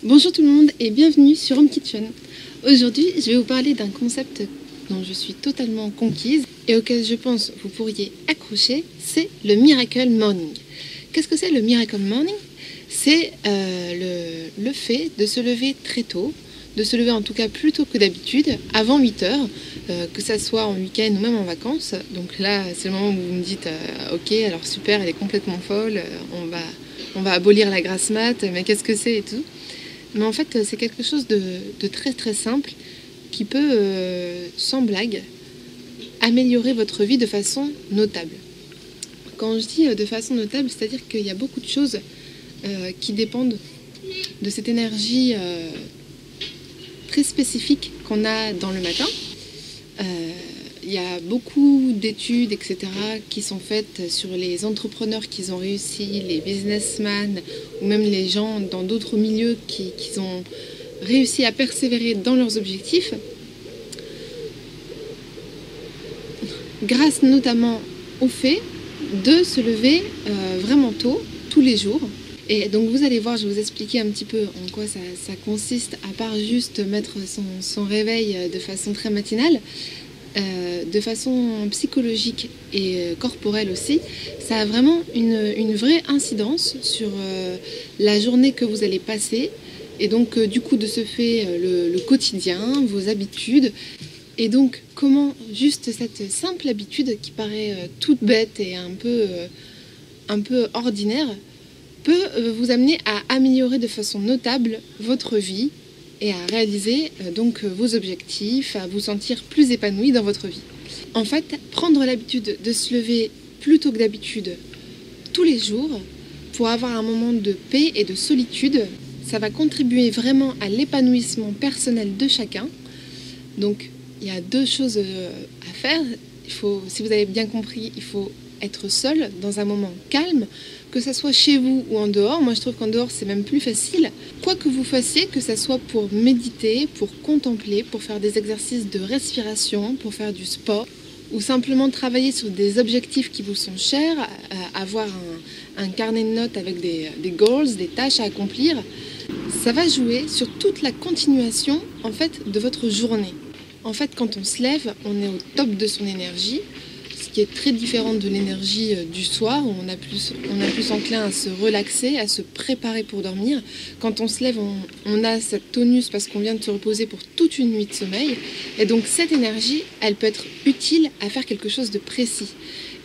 Bonjour tout le monde et bienvenue sur Home Kitchen. Aujourd'hui, je vais vous parler d'un concept dont je suis totalement conquise et auquel je pense vous pourriez accrocher, c'est le Miracle Morning. Qu'est-ce que c'est le Miracle Morning? C'est le fait de se lever très tôt, de se lever en tout cas plus tôt que d'habitude, avant 8 heures, que ça soit en week-end ou même en vacances. Donc là, c'est le moment où vous me dites ok, alors super, elle est complètement folle, on va abolir la grasse mat, mais qu'est-ce que c'est et tout. Mais en fait, c'est quelque chose de très très simple qui peut, sans blague, améliorer votre vie de façon notable. Quand je dis de façon notable, c'est-à-dire qu'il y a beaucoup de choses qui dépendent de cette énergie très spécifique qu'on a dans le matin. Il y a beaucoup d'études, etc., qui sont faites sur les entrepreneurs qui ont réussi, les businessmen, ou même les gens dans d'autres milieux qui ont réussi à persévérer dans leurs objectifs, grâce notamment au fait de se lever vraiment tôt, tous les jours. Et donc vous allez voir, je vais vous expliquer un petit peu en quoi ça consiste, à part juste mettre son réveil de façon très matinale. De façon psychologique et corporelle aussi, ça a vraiment une vraie incidence sur la journée que vous allez passer et donc du coup de ce fait le quotidien, vos habitudes et donc comment juste cette simple habitude qui paraît toute bête et un peu ordinaire peut vous amener à améliorer de façon notable votre vie et à réaliser donc vos objectifs, à vous sentir plus épanoui dans votre vie. En fait, prendre l'habitude de se lever plus tôt que d'habitude tous les jours pour avoir un moment de paix et de solitude, ça va contribuer vraiment à l'épanouissement personnel de chacun. Donc, il y a deux choses à faire. Si vous avez bien compris, il faut être seul dans un moment calme, que ça soit chez vous ou en dehors. Moi je trouve qu'en dehors c'est même plus facile. Quoi que vous fassiez, que ça soit pour méditer, pour contempler, pour faire des exercices de respiration, pour faire du sport ou simplement travailler sur des objectifs qui vous sont chers, avoir un carnet de notes avec des goals, des tâches à accomplir, ça va jouer sur toute la continuation en fait de votre journée. En fait, quand on se lève, on est au top de son énergie, ce qui est très différent de l'énergie du soir, où on est plus enclin à se relaxer, à se préparer pour dormir. Quand on se lève, on a cette tonus parce qu'on vient de se reposer pour toute une nuit de sommeil. Et donc cette énergie, elle peut être utile à faire quelque chose de précis.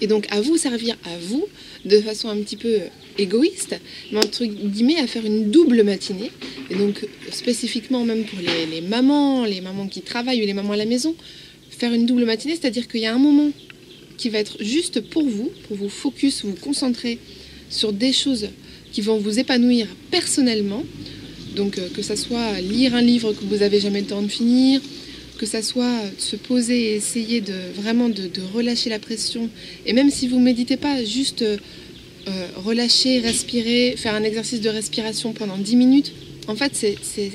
Et donc à vous servir à vous, de façon un petit peu égoïste, mais entre guillemets à faire une double matinée. Et donc spécifiquement même pour les mamans qui travaillent ou les mamans à la maison, faire une double matinée, c'est-à-dire qu'il y a un moment qui va être juste pour vous focus, vous concentrer sur des choses qui vont vous épanouir personnellement. Donc que ça soit lire un livre que vous n'avez jamais le temps de finir, que ça soit se poser et essayer de relâcher la pression. Et même si vous ne méditez pas, juste relâcher, respirer, faire un exercice de respiration pendant 10 minutes. En fait, c'est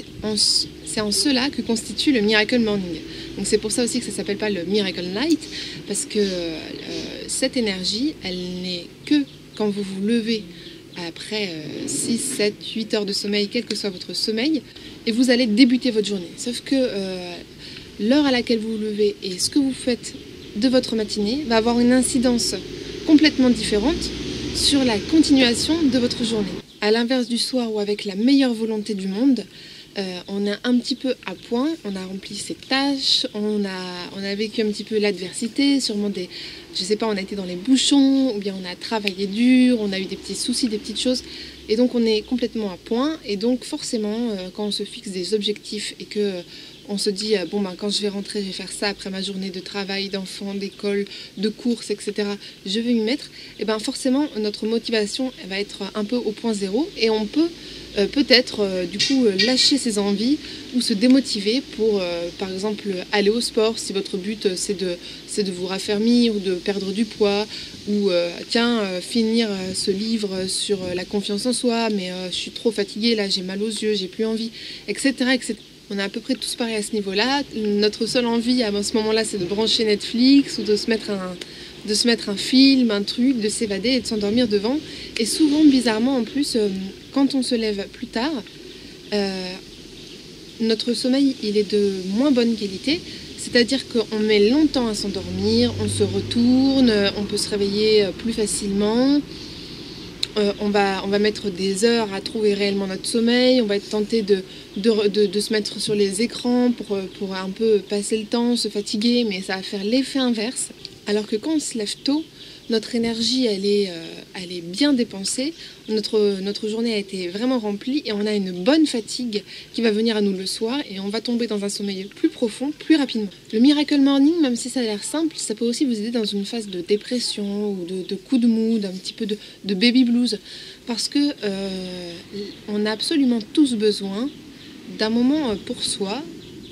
en cela que constitue le Miracle Morning. Donc c'est pour ça aussi que ça ne s'appelle pas le Miracle Night, parce que cette énergie, elle n'est que quand vous vous levez après 6, 7, 8 heures de sommeil, quel que soit votre sommeil, et vous allez débuter votre journée. Sauf que l'heure à laquelle vous vous levez et ce que vous faites de votre matinée va avoir une incidence complètement différente sur la continuation de votre journée. À l'inverse du soir où avec la meilleure volonté du monde, on est un petit peu à point, on a rempli ses tâches, on a vécu un petit peu l'adversité, sûrement je sais pas, on a été dans les bouchons, ou bien on a travaillé dur, on a eu des petits soucis, des petites choses, et donc on est complètement à point, et donc forcément, quand on se fixe des objectifs et que on se dit, bon ben quand je vais rentrer, je vais faire ça après ma journée de travail, d'enfants, d'école, de courses, etc. Je vais m'y mettre, et ben forcément notre motivation elle va être un peu au point zéro, et on peut peut-être du coup lâcher ses envies ou se démotiver pour par exemple aller au sport si votre but c'est de vous raffermir ou de perdre du poids ou finir ce livre sur la confiance en soi mais je suis trop fatiguée là, j'ai mal aux yeux, j'ai plus envie, etc., etc. On est à peu près tous pareils à ce niveau-là. Notre seule envie à ce moment-là c'est de brancher Netflix ou de se mettre un film, un truc, de s'évader et de s'endormir devant. Et souvent, bizarrement en plus, quand on se lève plus tard, notre sommeil il est de moins bonne qualité, c'est-à-dire qu'on met longtemps à s'endormir, on se retourne, on peut se réveiller plus facilement, on va mettre des heures à trouver réellement notre sommeil, on va être tenté de se mettre sur les écrans pour un peu passer le temps, se fatiguer, mais ça va faire l'effet inverse. Alors que quand on se lève tôt, notre énergie elle est bien dépensée, notre journée a été vraiment remplie et on a une bonne fatigue qui va venir à nous le soir et on va tomber dans un sommeil plus profond, plus rapidement. Le Miracle Morning, même si ça a l'air simple, ça peut aussi vous aider dans une phase de dépression ou de coup de mood, un petit peu de baby blues, parce que on a absolument tous besoin d'un moment pour soi,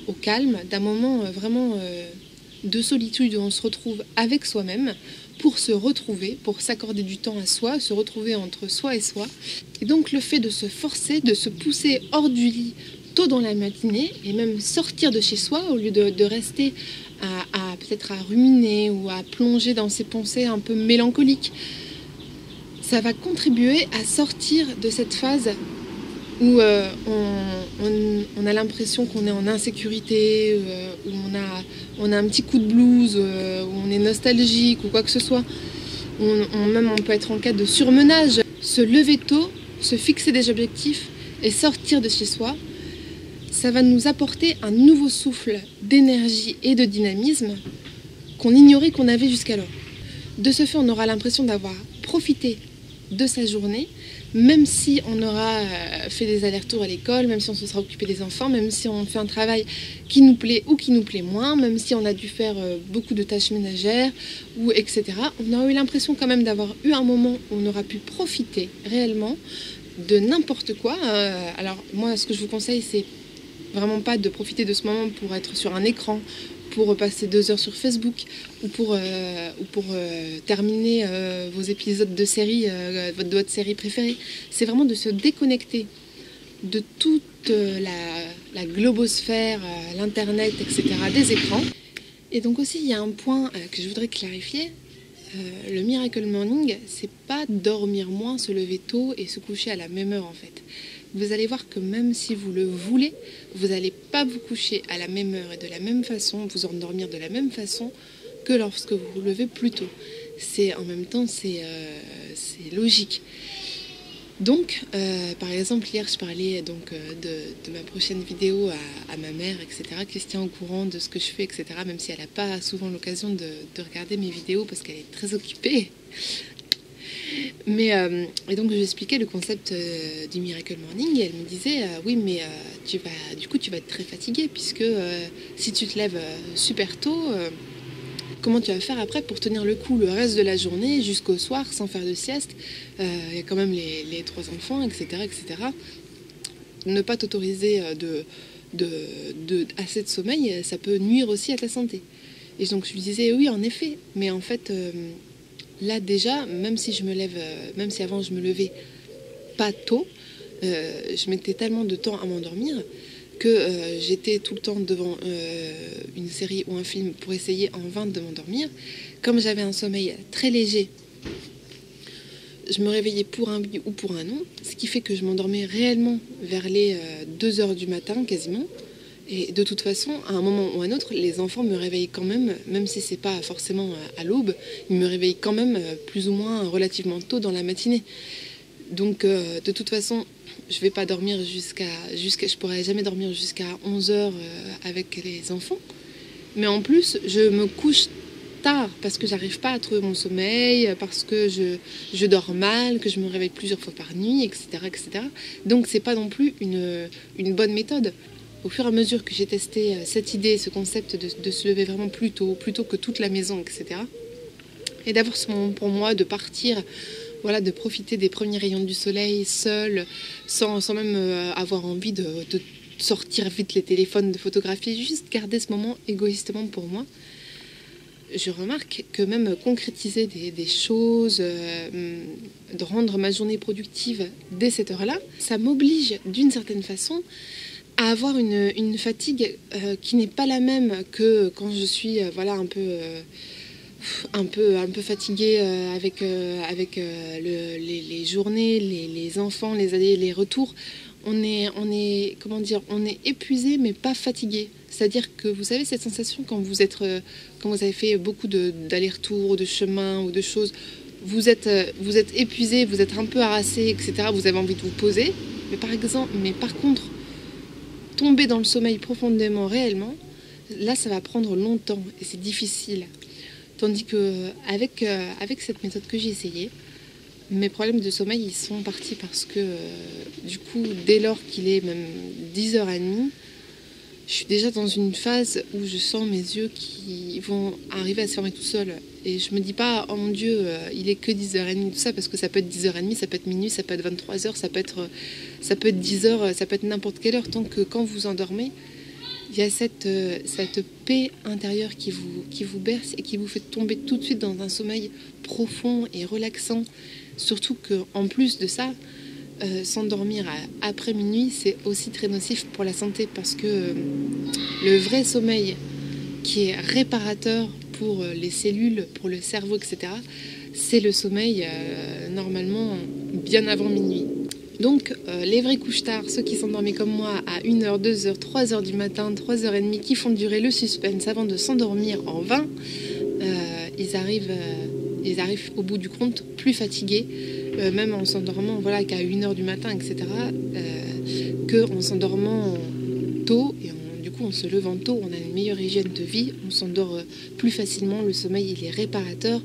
au calme, d'un moment vraiment de solitude où on se retrouve avec soi-même, pour se retrouver, pour s'accorder du temps à soi, se retrouver entre soi et soi. Et donc le fait de se forcer, de se pousser hors du lit tôt dans la matinée, et même sortir de chez soi, au lieu de rester peut-être à ruminer ou à plonger dans ses pensées un peu mélancoliques, ça va contribuer à sortir de cette phase où on a l'impression qu'on est en insécurité, où on a un petit coup de blues, où on est nostalgique ou quoi que ce soit. Même on peut être en cas de surmenage. Se lever tôt, se fixer des objectifs et sortir de chez soi, ça va nous apporter un nouveau souffle d'énergie et de dynamisme qu'on ignorait qu'on avait jusqu'alors. De ce fait, on aura l'impression d'avoir profité de sa journée, même si on aura fait des allers-retours à l'école, même si on se sera occupé des enfants, même si on fait un travail qui nous plaît ou qui nous plaît moins, même si on a dû faire beaucoup de tâches ménagères, ou etc. On aura eu l'impression quand même d'avoir eu un moment où on aura pu profiter réellement de n'importe quoi. Alors moi, ce que je vous conseille, c'est vraiment pas de profiter de ce moment pour être sur un écran, pour passer 2 heures sur Facebook ou pour terminer vos épisodes de série, de votre série préférée. C'est vraiment de se déconnecter de toute la globosphère, l'internet, etc., des écrans. Et donc aussi, il y a un point que je voudrais clarifier. Le Miracle Morning, c'est pas dormir moins, se lever tôt et se coucher à la même heure en fait. Vous allez voir que même si vous le voulez, vous n'allez pas vous coucher à la même heure et de la même façon, vous endormir de la même façon que lorsque vous vous levez plus tôt. En même temps, c'est logique. Donc, par exemple, hier, je parlais donc, de ma prochaine vidéo à ma mère, etc., qui se tient au courant de ce que je fais, etc., même si elle n'a pas souvent l'occasion de regarder mes vidéos parce qu'elle est très occupée. Et donc je lui expliquais le concept du Miracle Morning et elle me disait oui mais tu vas être très fatiguée puisque si tu te lèves super tôt, comment tu vas faire après pour tenir le coup le reste de la journée jusqu'au soir sans faire de sieste, il y a quand même les 3 enfants, etc., etc. Ne pas t'autoriser assez de sommeil, ça peut nuire aussi à ta santé. Et donc je lui disais oui en effet, mais en fait là déjà, même si avant je me levais pas tôt, je mettais tellement de temps à m'endormir que j'étais tout le temps devant une série ou un film pour essayer en vain de m'endormir. Comme j'avais un sommeil très léger, je me réveillais pour un oui ou pour un non, ce qui fait que je m'endormais réellement vers les 2 heures du matin quasiment. Et de toute façon, à un moment ou à un autre, les enfants me réveillent quand même si c'est pas forcément à l'aube, ils me réveillent quand même plus ou moins relativement tôt dans la matinée. Donc de toute façon, je vais pas dormir je pourrais jamais dormir jusqu'à 11 heures avec les enfants. Mais en plus, je me couche tard parce que j'arrive pas à trouver mon sommeil, parce que je dors mal, que je me réveille plusieurs fois par nuit, etc., etc. Donc c'est pas non plus une bonne méthode. Au fur et à mesure que j'ai testé cette idée, ce concept de se lever vraiment plus tôt que toute la maison, etc. Et d'avoir ce moment pour moi de partir, voilà, de profiter des premiers rayons du soleil seul, sans même avoir envie de sortir vite les téléphones, de photographier, juste garder ce moment égoïstement pour moi. Je remarque que même concrétiser des choses, de rendre ma journée productive dès cette heure-là, ça m'oblige d'une certaine façon à avoir une fatigue qui n'est pas la même que quand je suis voilà, un peu fatiguée avec les journées, les enfants, les allers, les retours. comment dire, on est épuisé mais pas fatigué. C'est-à-dire que vous savez cette sensation quand vous avez fait beaucoup d'allers-retours, de chemins ou de choses, vous êtes épuisé, vous êtes un peu harassé, etc. Vous avez envie de vous poser, mais par contre, tomber dans le sommeil profondément, réellement, là ça va prendre longtemps et c'est difficile. Tandis que avec cette méthode que j'ai essayée, mes problèmes de sommeil ils sont partis parce que du coup, dès lors qu'il est même 10h30, je suis déjà dans une phase où je sens mes yeux qui vont arriver à se fermer tout seuls. Et je me dis pas, oh mon Dieu, il est que 10h30, tout ça, parce que ça peut être 10h30, ça peut être minuit, ça peut être 23h, ça peut être 10h, ça peut être n'importe quelle heure, tant que quand vous endormez, il y a cette paix intérieure qui vous berce et qui vous fait tomber tout de suite dans un sommeil profond et relaxant. Surtout qu'en plus de ça, s'endormir après minuit, c'est aussi très nocif pour la santé parce que le vrai sommeil qui est réparateur pour les cellules, pour le cerveau, etc., c'est le sommeil normalement bien avant minuit. Donc les vrais couche-tard, ceux qui s'endormaient comme moi à 1h, 2h, 3h du matin, 3h30, qui font durer le suspense avant de s'endormir en vain, ils arrivent au bout du compte plus fatigués, même en s'endormant qu'à 1h du matin, etc., qu'en s'endormant tôt et du coup en se levant tôt, on a une meilleure hygiène de vie, on s'endort plus facilement, le sommeil il est réparateur,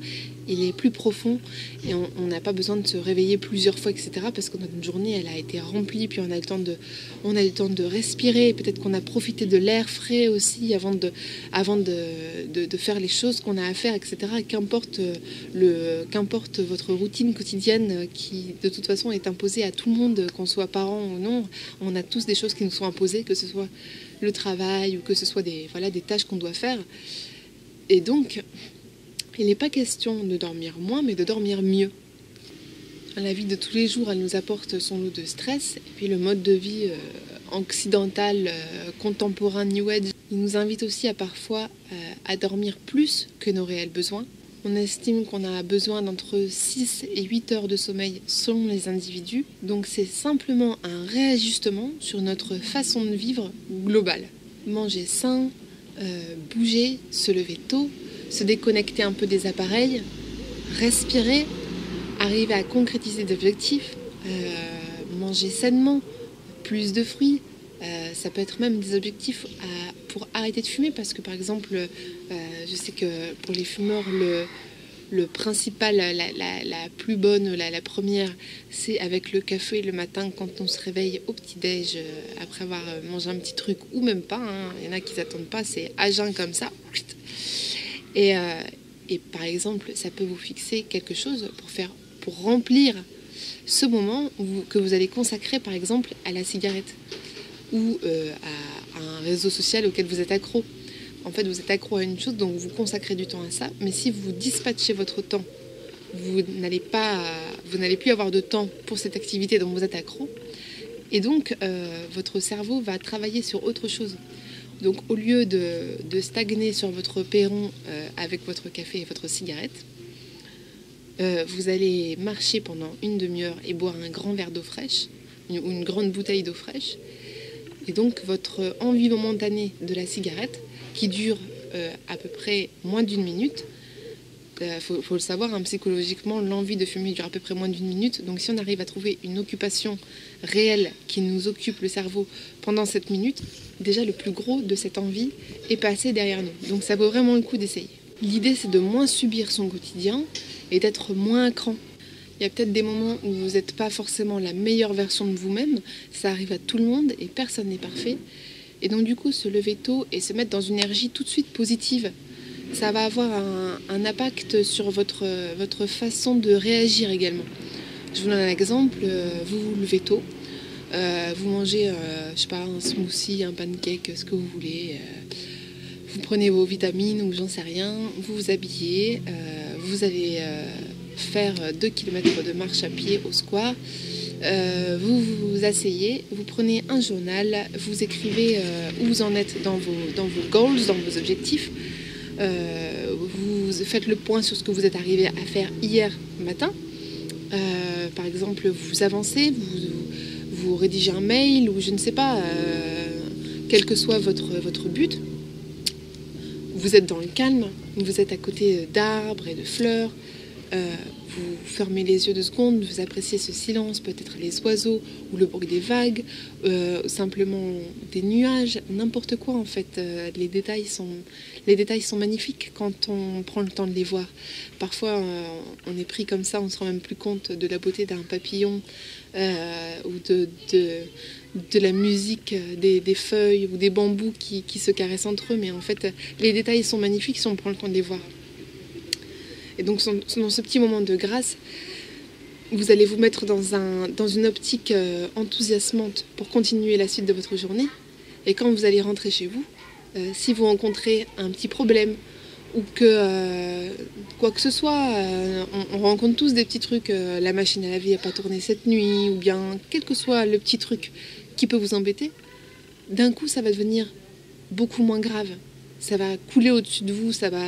il est plus profond et on n'a pas besoin de se réveiller plusieurs fois, etc. parce que notre journée elle a été remplie, puis on a eu le temps de respirer, peut-être qu'on a profité de l'air frais aussi avant de faire les choses qu'on a à faire, etc. Qu'importe votre routine quotidienne qui de toute façon est imposée à tout le monde, qu'on soit parent ou non, on a tous des choses qui nous sont imposées, que ce soit le travail ou que ce soit des tâches qu'on doit faire. Et donc il n'est pas question de dormir moins, mais de dormir mieux. La vie de tous les jours, elle nous apporte son lot de stress. Et puis le mode de vie occidental, contemporain, New Age, il nous invite aussi à parfois à dormir plus que nos réels besoins. On estime qu'on a besoin d'entre 6 et 8 heures de sommeil selon les individus. Donc c'est simplement un réajustement sur notre façon de vivre globale. Manger sain, bouger, se lever tôt, se déconnecter un peu des appareils, respirer, arriver à concrétiser des objectifs, manger sainement, plus de fruits. Ça peut être même des objectifs pour arrêter de fumer parce que par exemple, je sais que pour les fumeurs, le principal, la plus bonne, la première, c'est avec le café le matin quand on se réveille au petit-déj après avoir mangé un petit truc ou même pas. Il y en a qui n'attendent pas, c'est à jeun comme ça. Et par exemple, ça peut vous fixer quelque chose pour remplir ce moment que vous allez consacrer par exemple à la cigarette ou à un réseau social auquel vous êtes accro. En fait, vous êtes accro à une chose, donc vous consacrez du temps à ça. Mais si vous dispatchez votre temps, vous n'allez plus avoir de temps pour cette activité dont vous êtes accro. Et donc, votre cerveau va travailler sur autre chose. Donc au lieu de stagner sur votre perron avec votre café et votre cigarette, vous allez marcher pendant une demi-heure et boire un grand verre d'eau fraîche, ou une grande bouteille d'eau fraîche. Et donc votre envie momentanée de la cigarette, qui dure à peu près moins d'une minute, faut le savoir, psychologiquement, l'envie de fumer dure à peu près moins d'une minute. Donc si on arrive à trouver une occupation réelle qui nous occupe le cerveau pendant cette minute, déjà le plus gros de cette envie est passé derrière nous. Donc ça vaut vraiment le coup d'essayer. L'idée c'est de moins subir son quotidien et d'être moins à cran. Il y a peut-être des moments où vous n'êtes pas forcément la meilleure version de vous-même, ça arrive à tout le monde et personne n'est parfait. Et donc du coup se lever tôt et se mettre dans une énergie tout de suite positive, ça va avoir un impact sur votre façon de réagir également. Je vous donne un exemple, vous vous levez tôt, vous mangez un smoothie, un pancake, ce que vous voulez, vous prenez vos vitamines ou j'en sais rien, vous vous habillez, vous allez faire 2 km de marche à pied au square, vous vous asseyez, vous prenez un journal, vous écrivez où vous en êtes dans vos goals, dans vos objectifs, vous faites le point sur ce que vous êtes arrivé à faire hier matin. Par exemple, vous avancez, vous vous rédigez un mail ou je ne sais pas, quel que soit votre but. Vous êtes dans le calme, vous êtes à côté d'arbres et de fleurs, vous fermez les yeux 2 secondes, vous appréciez ce silence, peut-être les oiseaux ou le bruit des vagues, simplement des nuages, n'importe quoi en fait. Les détails sont magnifiques quand on prend le temps de les voir. Parfois on est pris comme ça, on ne se rend même plus compte de la beauté d'un papillon ou de la musique des feuilles ou des bambous qui se caressent entre eux, mais en fait les détails sont magnifiques si on prend le temps de les voir. Et donc dans ce petit moment de grâce, vous allez vous mettre dans une optique enthousiasmante pour continuer la suite de votre journée. Et quand vous allez rentrer chez vous, si vous rencontrez un petit problème ou que quoi que ce soit, on rencontre tous des petits trucs, la machine à laver n'a pas tourné cette nuit, ou bien quel que soit le petit truc qui peut vous embêter, d'un coup ça va devenir beaucoup moins grave. Ça va couler au-dessus de vous, ça va...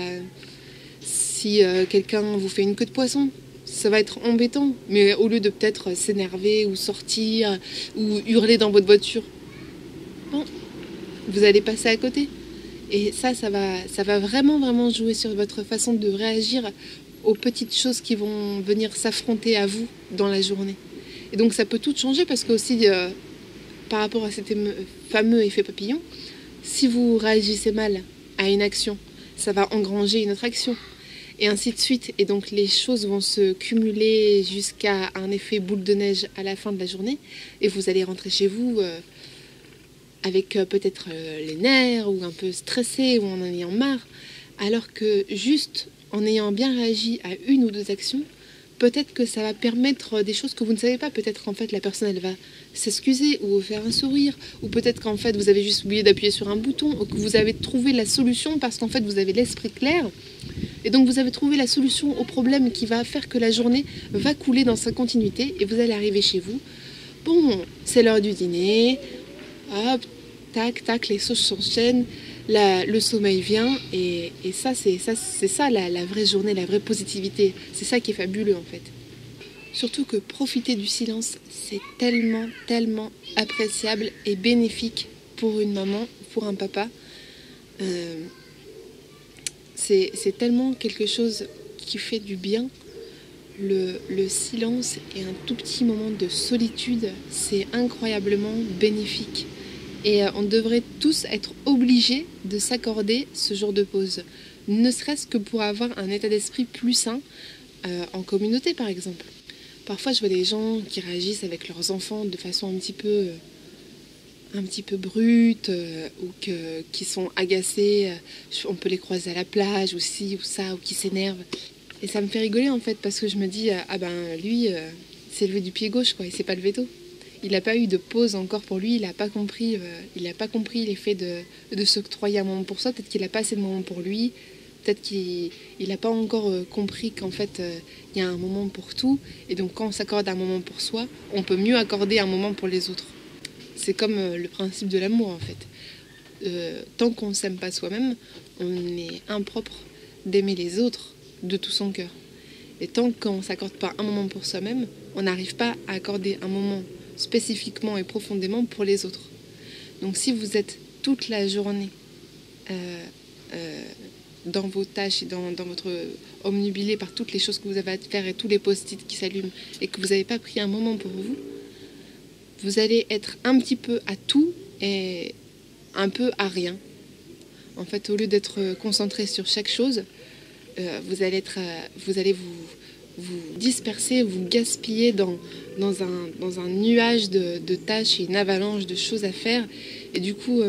Si quelqu'un vous fait une queue de poisson, ça va être embêtant. Mais au lieu de peut-être s'énerver ou sortir ou hurler dans votre voiture, bon, vous allez passer à côté. Et ça va vraiment jouer sur votre façon de réagir aux petites choses qui vont venir s'affronter à vous dans la journée. Et donc ça peut tout changer parce que aussi, par rapport à cet fameux effet papillon, si vous réagissez mal à une action, ça va engranger une autre action. Et ainsi de suite. Et donc les choses vont se cumuler jusqu'à un effet boule de neige à la fin de la journée. Et vous allez rentrer chez vous avec peut-être les nerfs ou un peu stressé ou en ayant marre. Alors que juste en ayant bien réagi à 1 ou 2 actions, peut-être que ça va permettre des choses que vous ne savez pas. Peut-être qu'en fait la personne elle va s'excuser ou vous faire un sourire. Ou peut-être qu'en fait vous avez juste oublié d'appuyer sur un bouton. Ou que vous avez trouvé la solution parce qu'en fait vous avez l'esprit clair. Et donc vous avez trouvé la solution au problème qui va faire que la journée va couler dans sa continuité et vous allez arriver chez vous. Bon, c'est l'heure du dîner. Hop, tac, les sauces s'enchaînent, le sommeil vient et ça c'est ça la vraie journée, la vraie positivité. C'est ça qui est fabuleux en fait. Surtout que profiter du silence, c'est tellement appréciable et bénéfique pour une maman, pour un papa. C'est tellement quelque chose qui fait du bien. Le silence et un tout petit moment de solitude, c'est incroyablement bénéfique. Et on devrait tous être obligés de s'accorder ce genre de pause. Ne serait-ce que pour avoir un état d'esprit plus sain en communauté par exemple. Parfois je vois des gens qui réagissent avec leurs enfants de façon un petit peu brute ou qui sont agacés, on peut les croiser à la plage ou ci ou ça, ou qui s'énervent. Et ça me fait rigoler en fait parce que je me dis, ah ben lui, s'est levé du pied gauche quoi, il s'est pas levé tôt. Il n'a pas eu de pause encore pour lui, il n'a pas compris l'effet de s'octroyer un moment pour soi, peut-être qu'il n'a pas assez de moments pour lui, peut-être qu'il n'a pas encore compris qu'en fait il y a un moment pour tout, et donc quand on s'accorde un moment pour soi, on peut mieux accorder un moment pour les autres. C'est comme le principe de l'amour en fait. Tant qu'on ne s'aime pas soi-même, on est impropre d'aimer les autres de tout son cœur. Et tant qu'on ne s'accorde pas un moment pour soi-même, on n'arrive pas à accorder un moment spécifiquement et profondément pour les autres. Donc si vous êtes toute la journée dans vos tâches et dans votre omnubilé par toutes les choses que vous avez à faire et tous les post-it qui s'allument et que vous n'avez pas pris un moment pour vous, vous allez être un petit peu à tout et un peu à rien. En fait, au lieu d'être concentré sur chaque chose, vous allez vous disperser, vous gaspiller dans un nuage de tâches et une avalanche de choses à faire. Et du coup,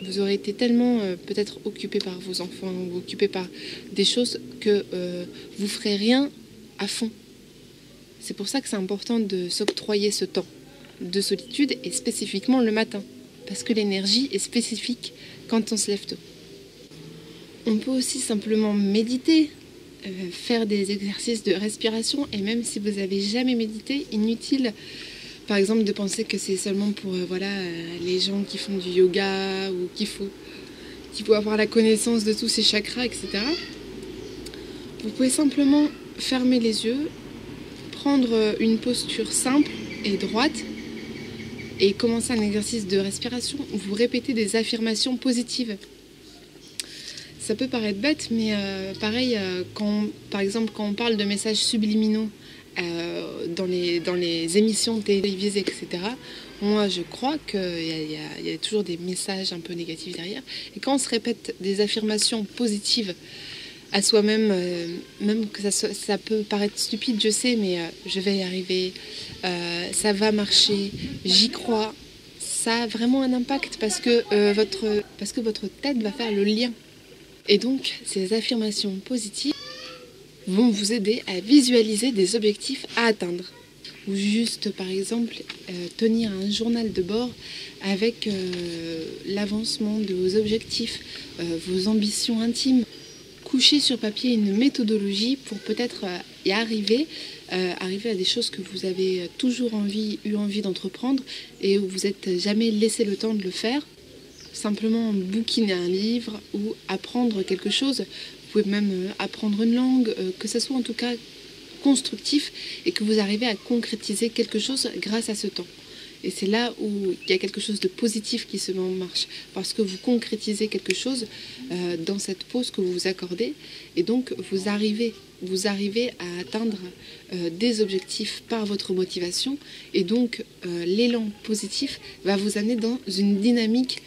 vous aurez été tellement peut-être occupé par vos enfants ou occupé par des choses que vous ferez rien à fond. C'est pour ça que c'est important de s'octroyer ce temps de solitude et spécifiquement le matin. Parce que l'énergie est spécifique quand on se lève tôt. On peut aussi simplement méditer, faire des exercices de respiration, et même si vous n'avez jamais médité, inutile par exemple de penser que c'est seulement pour les gens qui font du yoga ou qu'il faut avoir la connaissance de tous ces chakras, etc. Vous pouvez simplement fermer les yeux, prendre une posture simple et droite, et commencez un exercice de respiration où vous répétez des affirmations positives. Ça peut paraître bête, mais pareil, par exemple, quand on parle de messages subliminaux dans les émissions télévisées, etc., moi, je crois qu'il y a toujours des messages un peu négatifs derrière. Et quand on se répète des affirmations positives à soi-même, même que ça peut paraître stupide, je sais, mais je vais y arriver, ça va marcher, j'y crois, ça a vraiment un impact parce que votre tête va faire le lien. Et donc, ces affirmations positives vont vous aider à visualiser des objectifs à atteindre. Ou juste, par exemple, tenir un journal de bord avec l'avancement de vos objectifs, vos ambitions intimes. Coucher sur papier une méthodologie pour peut-être y arriver à des choses que vous avez toujours eu envie d'entreprendre et où vous n'êtes jamais laissé le temps de le faire. Simplement bouquiner un livre ou apprendre quelque chose. Vous pouvez même apprendre une langue, que ce soit en tout cas constructif et que vous arrivez à concrétiser quelque chose grâce à ce temps. Et c'est là où il y a quelque chose de positif qui se met en marche, parce que vous concrétisez quelque chose dans cette pause que vous vous accordez, et donc vous arrivez à atteindre des objectifs par votre motivation, et donc l'élan positif va vous amener dans une dynamique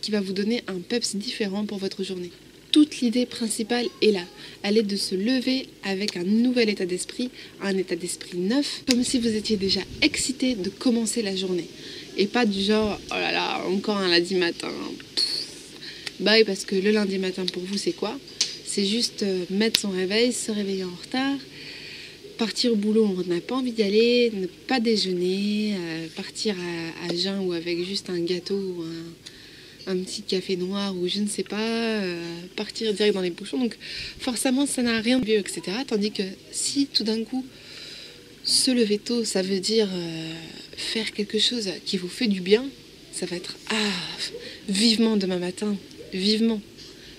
qui va vous donner un peps différent pour votre journée. Toute l'idée principale est là. Elle est de se lever avec un nouvel état d'esprit, un état d'esprit neuf, comme si vous étiez déjà excité de commencer la journée. Et pas du genre, oh là là, encore un lundi matin. Bah oui, parce que le lundi matin pour vous c'est quoi? C'est juste mettre son réveil, se réveiller en retard, partir au boulot, on n'a pas envie d'y aller, ne pas déjeuner, partir à jeun ou avec juste un gâteau ou un petit café noir ou je ne sais pas, partir direct dans les bouchons. Donc forcément ça n'a rien de vieux, etc. Tandis que si tout d'un coup se lever tôt, ça veut dire faire quelque chose qui vous fait du bien, ça va être vivement demain matin, vivement.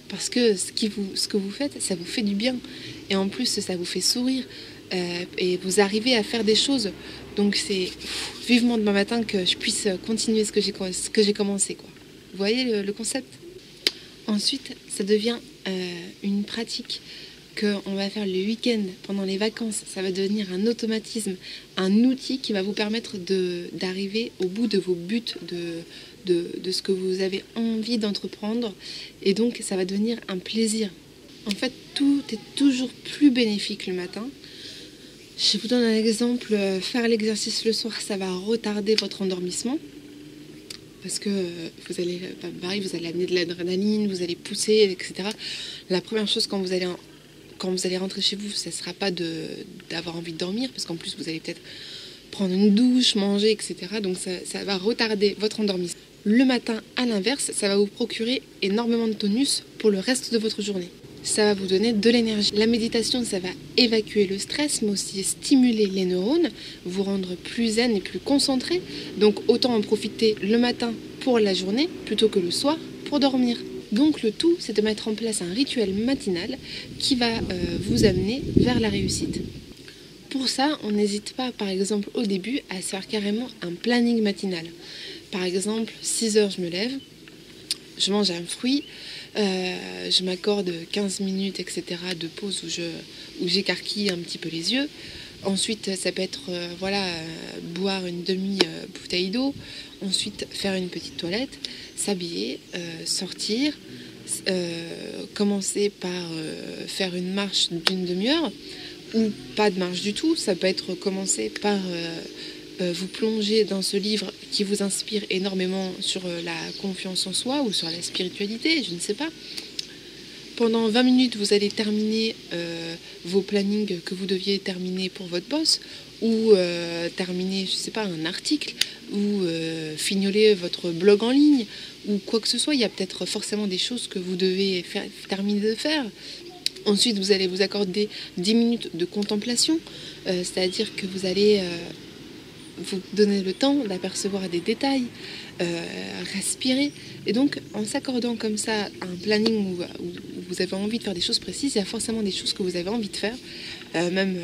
Parce que ce que vous faites, ça vous fait du bien. Et en plus ça vous fait sourire et vous arrivez à faire des choses. Donc c'est vivement demain matin que je puisse continuer ce que j'ai commencé, quoi. Vous voyez le concept? Ensuite, ça devient une pratique qu'on va faire le week-end, pendant les vacances. Ça va devenir un automatisme, un outil qui va vous permettre d'arriver au bout de vos buts, de ce que vous avez envie d'entreprendre. Et donc, ça va devenir un plaisir. En fait, tout est toujours plus bénéfique le matin. Je vous donne un exemple. Faire l'exercice le soir, ça va retarder votre endormissement. Parce que vous allez amener de l'adrénaline, vous allez pousser, etc. La première chose quand vous allez rentrer chez vous, ça ne sera pas d'avoir envie de dormir, parce qu'en plus vous allez peut-être prendre une douche, manger, etc. Donc ça va retarder votre endormissement. Le matin, à l'inverse, ça va vous procurer énormément de tonus pour le reste de votre journée. Ça va vous donner de l'énergie. La méditation, ça va évacuer le stress, mais aussi stimuler les neurones, vous rendre plus zen et plus concentré. Donc autant en profiter le matin pour la journée, plutôt que le soir pour dormir. Donc le tout, c'est de mettre en place un rituel matinal qui va vous amener vers la réussite. Pour ça, on n'hésite pas, par exemple, au début, à se faire carrément un planning matinal. Par exemple, 6 heures, je me lève, je mange un fruit, je m'accorde 15 minutes, etc. de pause où j'écarquille un petit peu les yeux. Ensuite, ça peut être boire une demi-bouteille d'eau. Ensuite, faire une petite toilette, s'habiller, sortir, commencer par faire une marche d'une demi-heure ou pas de marche du tout. Ça peut être commencer par vous plonger dans ce livre qui vous inspire énormément sur la confiance en soi ou sur la spiritualité, je ne sais pas. Pendant 20 minutes, vous allez terminer vos plannings que vous deviez terminer pour votre boss, ou terminer, je ne sais pas, un article, ou fignoler votre blog en ligne, ou quoi que ce soit. Il y a peut-être forcément des choses que vous devez terminer de faire. Ensuite, vous allez vous accorder 10 minutes de contemplation, c'est-à-dire que vous allez vous donner le temps d'apercevoir des détails, respirer. Et donc, en s'accordant comme ça un planning où vous avez envie de faire des choses précises, il y a forcément des choses que vous avez envie de faire.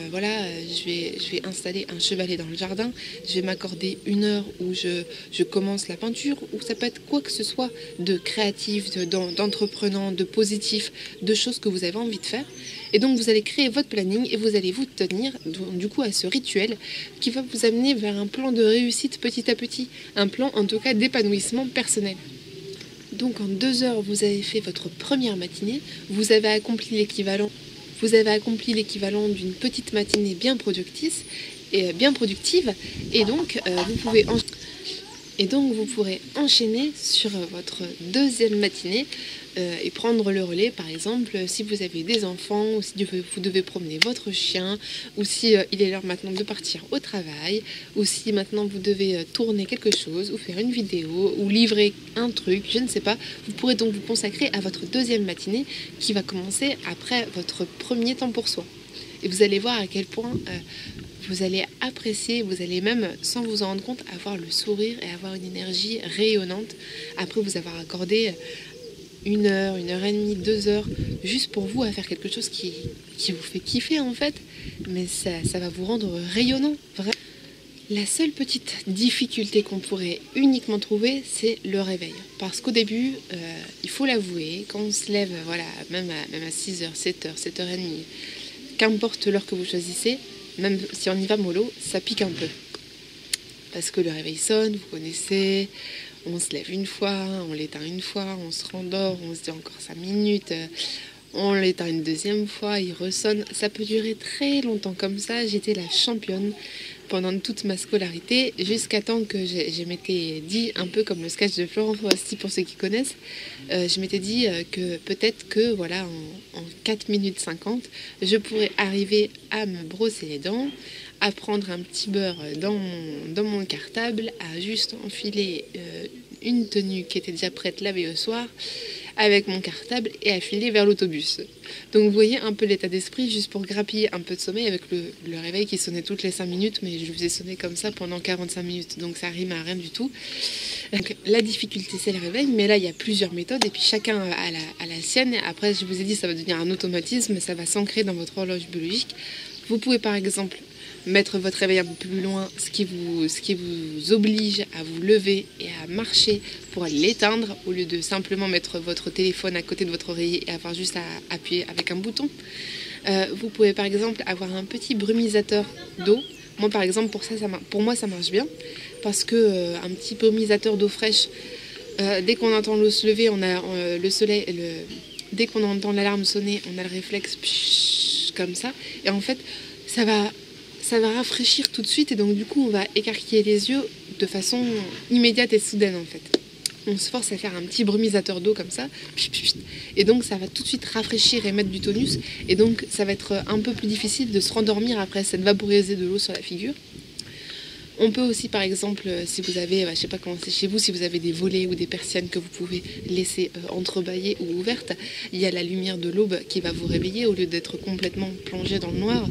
Voilà, je vais installer un chevalet dans le jardin, je vais m'accorder une heure où je commence la peinture, ou ça peut être quoi que ce soit de créatif, d'entreprenant, de positif, de choses que vous avez envie de faire. Et donc vous allez créer votre planning et vous allez vous tenir du coup à ce rituel qui va vous amener vers un plan de réussite petit à petit, un plan en tout cas d'épanouissement personnel. Donc en 2 heures, vous avez fait votre première matinée, vous avez accompli l'équivalent d'une petite matinée bien productive, et donc vous pourrez enchaîner sur votre deuxième matinée et prendre le relais, par exemple, si vous avez des enfants, ou si vous devez promener votre chien, ou si il est l'heure maintenant de partir au travail, ou si maintenant vous devez tourner quelque chose, ou faire une vidéo, ou livrer un truc, je ne sais pas. Vous pourrez donc vous consacrer à votre deuxième matinée qui va commencer après votre premier temps pour soi. Et vous allez voir à quel point vous allez apprécier, vous allez même, sans vous en rendre compte, avoir le sourire et avoir une énergie rayonnante après vous avoir accordé 1 heure, 1 heure et demie, 2 heures, juste pour vous, à faire quelque chose qui vous fait kiffer en fait, mais ça va vous rendre rayonnant, vraiment. La seule petite difficulté qu'on pourrait uniquement trouver, c'est le réveil. Parce qu'au début, il faut l'avouer, quand on se lève, voilà, même à 6 heures, 7 heures, 7 h 30, qu'importe l'heure que vous choisissez, même si on y va mollo, ça pique un peu. Parce que le réveil sonne, vous connaissez, on se lève une fois, on l'éteint une fois, on se rendort, on se dit encore 5 minutes, on l'éteint une deuxième fois, il ressonne. Ça peut durer très longtemps comme ça. J'étais la championne pendant toute ma scolarité, jusqu'à temps que je m'étais dit, un peu comme le sketch de Florent Foresti pour ceux qui connaissent, je m'étais dit que peut-être que voilà, en 4 minutes 50, je pourrais arriver à me brosser les dents, à prendre un petit beurre dans mon cartable, à juste enfiler une tenue qui était déjà prête lavée au soir, avec mon cartable, et à filer vers l'autobus. Donc vous voyez un peu l'état d'esprit, juste pour grappiller un peu de sommeil, avec le réveil qui sonnait toutes les 5 minutes, mais je le faisais sonner comme ça pendant 45 minutes, donc ça rime à rien du tout. Donc la difficulté c'est le réveil, mais là il y a plusieurs méthodes, et puis chacun a la sienne. Après je vous ai dit, ça va devenir un automatisme, ça va s'ancrer dans votre horloge biologique. Vous pouvez par exemple mettre votre réveil un peu plus loin, ce qui vous oblige à vous lever et à marcher pour aller l'éteindre, au lieu de simplement mettre votre téléphone à côté de votre oreiller et avoir juste à appuyer avec un bouton. Vous pouvez par exemple avoir un petit brumisateur d'eau. Moi par exemple, pour moi ça marche bien, parce que un petit brumisateur d'eau fraîche, dès qu'on entend l'eau se lever, on a le soleil, dès qu'on entend l'alarme sonner, on a le réflexe comme ça, et en fait ça va rafraîchir tout de suite, et donc du coup on va écarquiller les yeux de façon immédiate et soudaine en fait. On se force à faire un petit brumisateur d'eau comme ça, et donc ça va tout de suite rafraîchir et mettre du tonus, et donc ça va être un peu plus difficile de se rendormir après cette vaporisée de l'eau sur la figure. On peut aussi par exemple, si vous avez, je sais pas comment c'est chez vous, si vous avez des volets ou des persiennes que vous pouvez laisser entrebâillées ou ouvertes, il y a la lumière de l'aube qui va vous réveiller au lieu d'être complètement plongé dans le noir.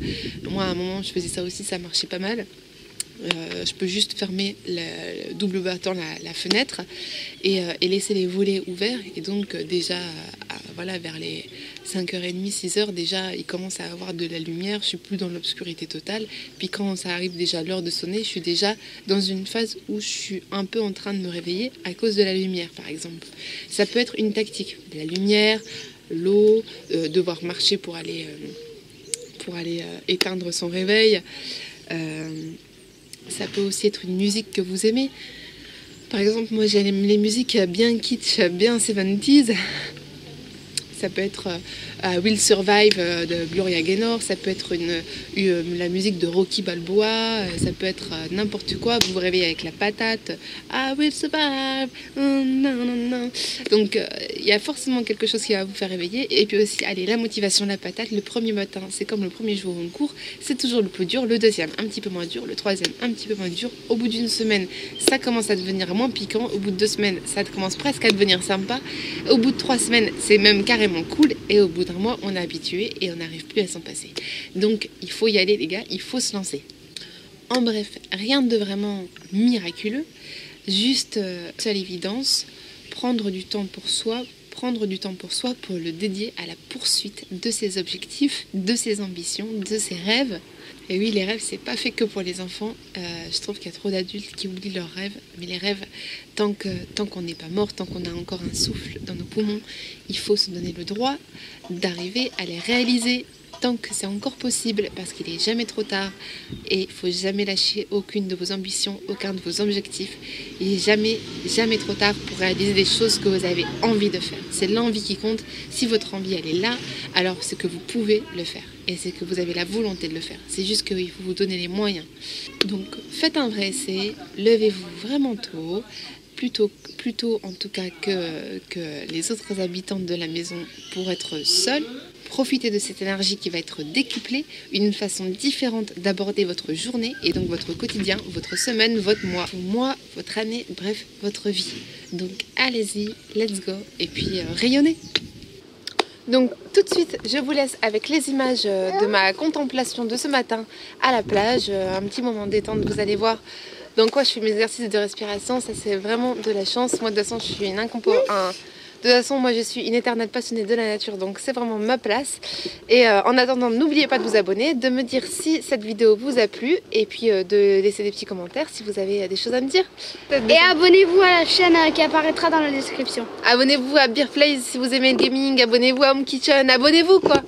Moi à un moment je faisais ça aussi, ça marchait pas mal. Je peux juste fermer le double battant la fenêtre et laisser les volets ouverts, et donc déjà voilà, vers les 5h30, 6h, déjà il commence à avoir de la lumière, je suis plus dans l'obscurité totale. Puis quand ça arrive déjà l'heure de sonner, je suis déjà dans une phase où je suis un peu en train de me réveiller à cause de la lumière par exemple. Ça peut être une tactique, la lumière, l'eau, devoir marcher pour aller éteindre son réveil. Ça peut aussi être une musique que vous aimez. Par exemple, moi j'aime les musiques bien kitsch, bien 70s. Ça peut être Will Survive de Gloria Gaynor, ça peut être la musique de Rocky Balboa, ça peut être n'importe quoi. Vous vous réveillez avec la patate, I will survive, non, non, non. Donc il y a forcément quelque chose qui va vous faire réveiller. Et puis aussi, allez, la motivation, la patate, le premier matin, c'est comme le premier jour en cours, c'est toujours le plus dur, le deuxième un petit peu moins dur, le troisième un petit peu moins dur. Au bout d'une semaine, ça commence à devenir moins piquant, au bout de 2 semaines, ça commence presque à devenir sympa, au bout de 3 semaines, c'est même carrément cool, et au bout d'un mois on est habitué et on n'arrive plus à s'en passer. Donc il faut y aller les gars, il faut se lancer. En bref, rien de vraiment miraculeux, juste à l'évidence, prendre du temps pour soi prendre du temps pour soi, pour le dédier à la poursuite de ses objectifs, de ses ambitions, de ses rêves. Et oui, les rêves, c'est pas fait que pour les enfants. Je trouve qu'il y a trop d'adultes qui oublient leurs rêves. Mais les rêves, tant qu'on n'est pas mort, tant qu'on a encore un souffle dans nos poumons, il faut se donner le droit d'arriver à les réaliser tant que c'est encore possible, parce qu'il n'est jamais trop tard. Et il ne faut jamais lâcher aucune de vos ambitions, aucun de vos objectifs. Il n'est jamais trop tard pour réaliser des choses que vous avez envie de faire. C'est l'envie qui compte. Si votre envie, elle est là, alors c'est que vous pouvez le faire. Et c'est que vous avez la volonté de le faire. C'est juste qu'il faut vous donner les moyens. Donc faites un vrai essai, levez-vous vraiment tôt, plus tôt en tout cas que les autres habitants de la maison pour être seuls. Profitez de cette énergie qui va être décuplée, une façon différente d'aborder votre journée et donc votre quotidien, votre semaine, votre mois, votre année, bref, votre vie. Donc allez-y, let's go et puis rayonnez. Donc tout de suite, je vous laisse avec les images de ma contemplation de ce matin à la plage, un petit moment détente, vous allez voir. Donc moi je fais mes exercices de respiration, ça c'est vraiment de la chance. Moi de toute façon je suis de toute façon, moi je suis une éternelle passionnée de la nature, donc c'est vraiment ma place. Et en attendant, n'oubliez pas de vous abonner, de me dire si cette vidéo vous a plu, et puis de laisser des petits commentaires si vous avez des choses à me dire. Et abonnez-vous à la chaîne qui apparaîtra dans la description. Abonnez-vous à Beer Place si vous aimez le gaming, abonnez-vous à Home Kitchen, abonnez-vous quoi.